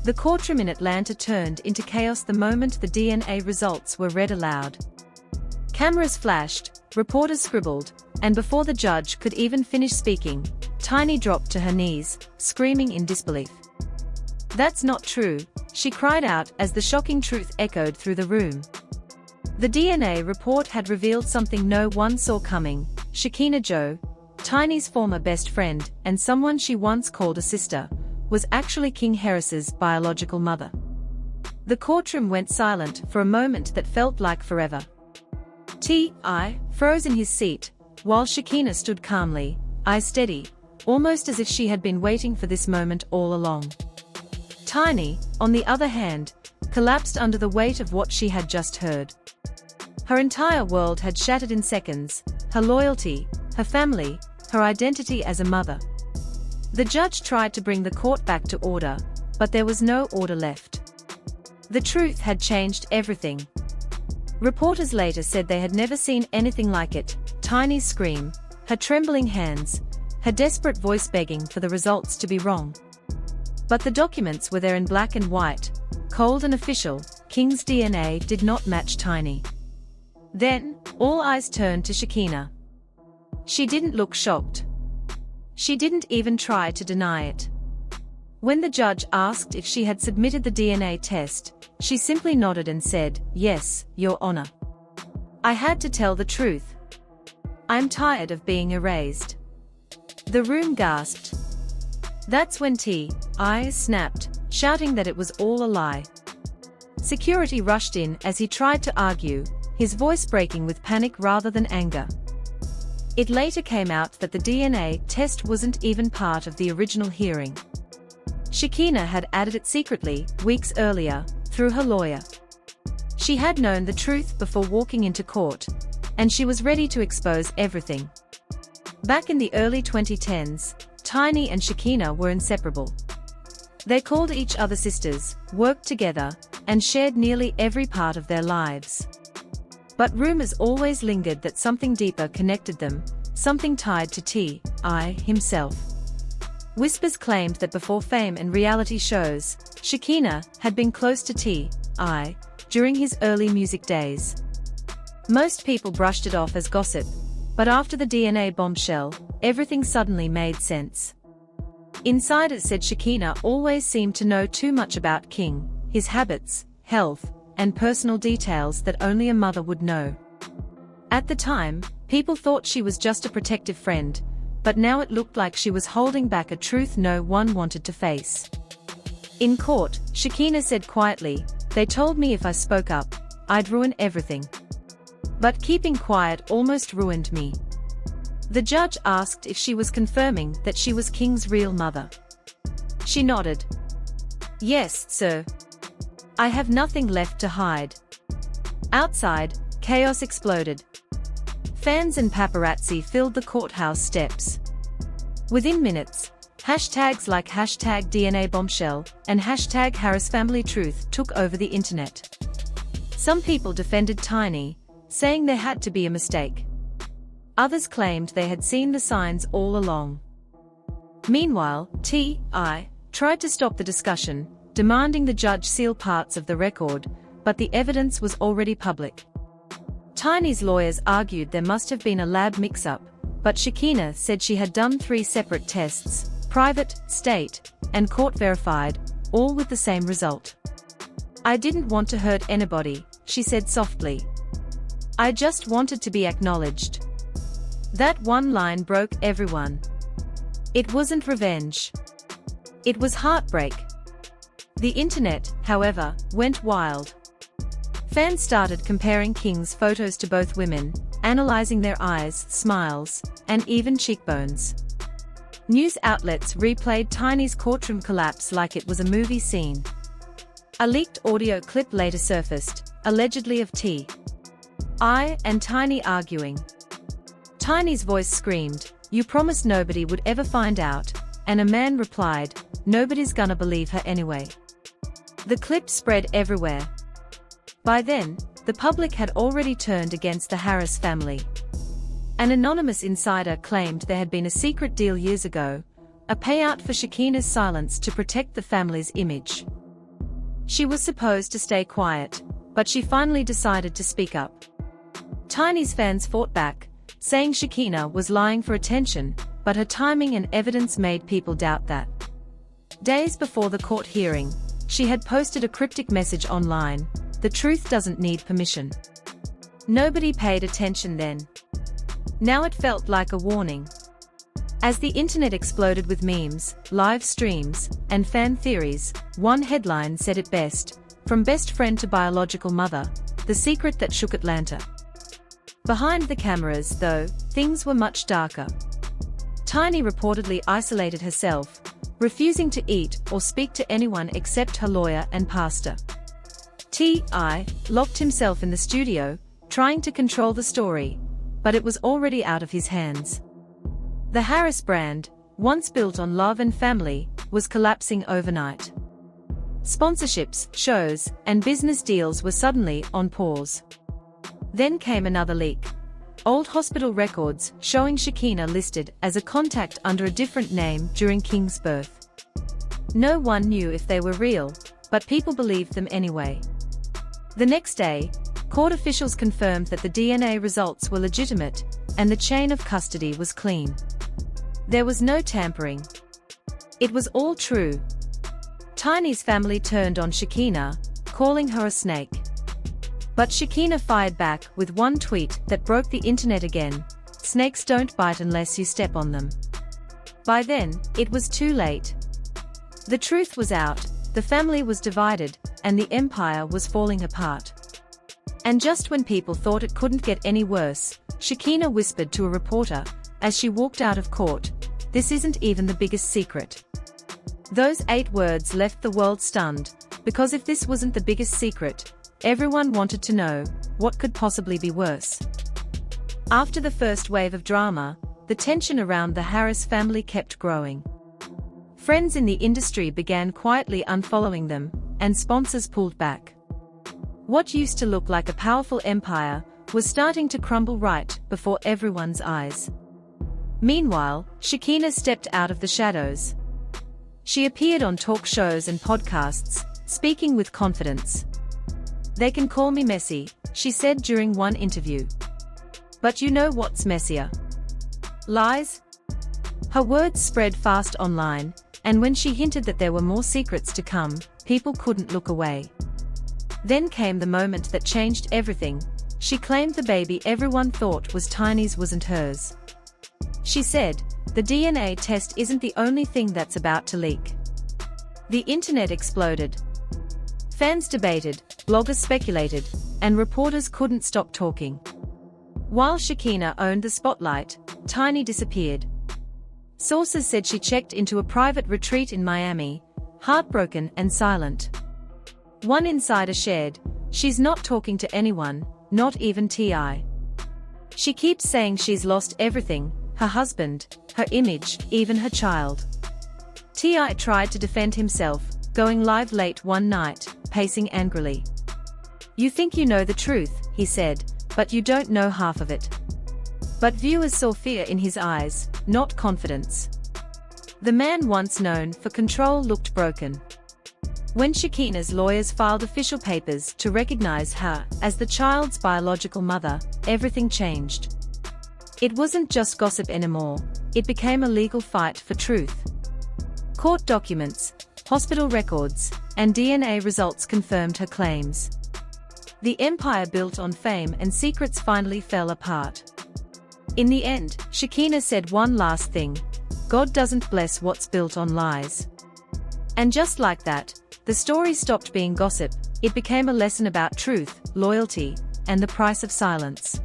The courtroom in Atlanta turned into chaos the moment the DNA results were read aloud. Cameras flashed, reporters scribbled, and before the judge could even finish speaking, Tiny dropped to her knees, screaming in disbelief. "That's not true," she cried out as the shocking truth echoed through the room. The DNA report had revealed something no one saw coming. Shekinah Joe, Tiny's former best friend and someone she once called a sister, was actually King Harris's biological mother. The courtroom went silent for a moment that felt like forever. T.I. froze in his seat, while Shekinah stood calmly, eyes steady, almost as if she had been waiting for this moment all along. Tiny, on the other hand, collapsed under the weight of what she had just heard. Her entire world had shattered in seconds, her loyalty, her family, her identity as a mother. The judge tried to bring the court back to order, but there was no order left. The truth had changed everything. Reporters later said they had never seen anything like it. Tiny's scream, her trembling hands, her desperate voice begging for the results to be wrong. But the documents were there in black and white, cold and official. King's DNA did not match Tiny. Then, all eyes turned to Shekinah. She didn't look shocked. She didn't even try to deny it. When the judge asked if she had submitted the DNA test, she simply nodded and said, "Yes, Your Honor. I had to tell the truth. I'm tired of being erased." The room gasped. That's when T.I. snapped, shouting that it was all a lie. Security rushed in as he tried to argue, his voice breaking with panic rather than anger. It later came out that the DNA test wasn't even part of the original hearing. Shekinah had added it secretly, weeks earlier, through her lawyer. She had known the truth before walking into court, and she was ready to expose everything. Back in the early 2010s, Tiny and Shekinah were inseparable. They called each other sisters, worked together, and shared nearly every part of their lives. But rumors always lingered that something deeper connected them, something tied to T.I. himself. Whispers claimed that before fame and reality shows, Shekinah had been close to T.I. during his early music days. Most people brushed it off as gossip, but after the DNA bombshell, everything suddenly made sense. Insiders said Shekinah always seemed to know too much about King, his habits, health, and personal details that only a mother would know. At the time, people thought she was just a protective friend, but now it looked like she was holding back a truth no one wanted to face. In court, Shekinah said quietly, "They told me if I spoke up, I'd ruin everything. But keeping quiet almost ruined me." The judge asked if she was confirming that she was King's real mother. She nodded. "Yes, sir. I have nothing left to hide." Outside, chaos exploded. Fans and paparazzi filled the courthouse steps. Within minutes, hashtags like #DNA bombshell and #HarrisFamilyTruth took over the internet. Some people defended Tiny, saying there had to be a mistake. Others claimed they had seen the signs all along. Meanwhile, T.I. tried to stop the discussion, demanding the judge seal parts of the record, but the evidence was already public. Tiny's lawyers argued there must have been a lab mix-up, but Shekinah said she had done 3 separate tests, private, state, and court-verified, all with the same result. "I didn't want to hurt anybody," she said softly. "I just wanted to be acknowledged." That one line broke everyone. It wasn't revenge. It was heartbreak. The internet, however, went wild. Fans started comparing King's photos to both women, analyzing their eyes, smiles, and even cheekbones. News outlets replayed Tiny's courtroom collapse like it was a movie scene. A leaked audio clip later surfaced, allegedly of T.I. and Tiny arguing. Tiny's voice screamed, "You promised nobody would ever find out," and a man replied, "Nobody's gonna believe her anyway." The clip spread everywhere. By then, the public had already turned against the Harris family. An anonymous insider claimed there had been a secret deal years ago, a payout for Shekinah's silence to protect the family's image. She was supposed to stay quiet, but she finally decided to speak up. Tiny's fans fought back, saying Shekinah was lying for attention, but her timing and evidence made people doubt that. Days before the court hearing, she had posted a cryptic message online: "The truth doesn't need permission." Nobody paid attention then. Now it felt like a warning. As the internet exploded with memes, live streams, and fan theories, one headline said it best: "From best friend to biological mother, the secret that shook Atlanta." Behind the cameras, though, things were much darker. Tiny reportedly isolated herself, refusing to eat or speak to anyone except her lawyer and pastor. T.I. locked himself in the studio, trying to control the story, but it was already out of his hands. The Harris brand, once built on love and family, was collapsing overnight. Sponsorships, shows, and business deals were suddenly on pause. Then came another leak. Old hospital records showing Shekinah listed as a contact under a different name during King's birth. No one knew if they were real, but people believed them anyway. The next day, court officials confirmed that the DNA results were legitimate, and the chain of custody was clean. There was no tampering. It was all true. Tiny's family turned on Shekinah, calling her a snake. But Shekinah fired back with one tweet that broke the internet again: "Snakes don't bite unless you step on them." By then, it was too late. The truth was out, the family was divided, and the empire was falling apart. And just when people thought it couldn't get any worse, Shekinah whispered to a reporter, as she walked out of court, "This isn't even the biggest secret." Those 8 words left the world stunned, because if this wasn't the biggest secret, everyone wanted to know, what could possibly be worse? After the first wave of drama, the tension around the Harris family kept growing. Friends in the industry began quietly unfollowing them, and sponsors pulled back. What used to look like a powerful empire was starting to crumble right before everyone's eyes. Meanwhile, Shekinah stepped out of the shadows. She appeared on talk shows and podcasts, speaking with confidence. "They can call me messy," she said during one interview. "But you know what's messier? Lies." Her words spread fast online, and when she hinted that there were more secrets to come, people couldn't look away. Then came the moment that changed everything. She claimed the baby everyone thought was Tiny's wasn't hers. She said, "The DNA test isn't the only thing that's about to leak." The internet exploded. Fans debated, bloggers speculated, and reporters couldn't stop talking. While Shekinah owned the spotlight, Tiny disappeared. Sources said she checked into a private retreat in Miami, heartbroken and silent. One insider shared, "She's not talking to anyone, not even T.I. She keeps saying she's lost everything, her husband, her image, even her child." T.I. tried to defend himself, going live late one night, pacing angrily. "You think you know the truth," he said, "but you don't know half of it." But viewers saw fear in his eyes, not confidence. The man once known for control looked broken. When Shekinah's lawyers filed official papers to recognize her as the child's biological mother, everything changed. It wasn't just gossip anymore, it became a legal fight for truth. Court documents, hospital records, and DNA results confirmed her claims. The empire built on fame and secrets finally fell apart. In the end, Shekinah said one last thing: "God doesn't bless what's built on lies." And just like that, the story stopped being gossip, it became a lesson about truth, loyalty, and the price of silence.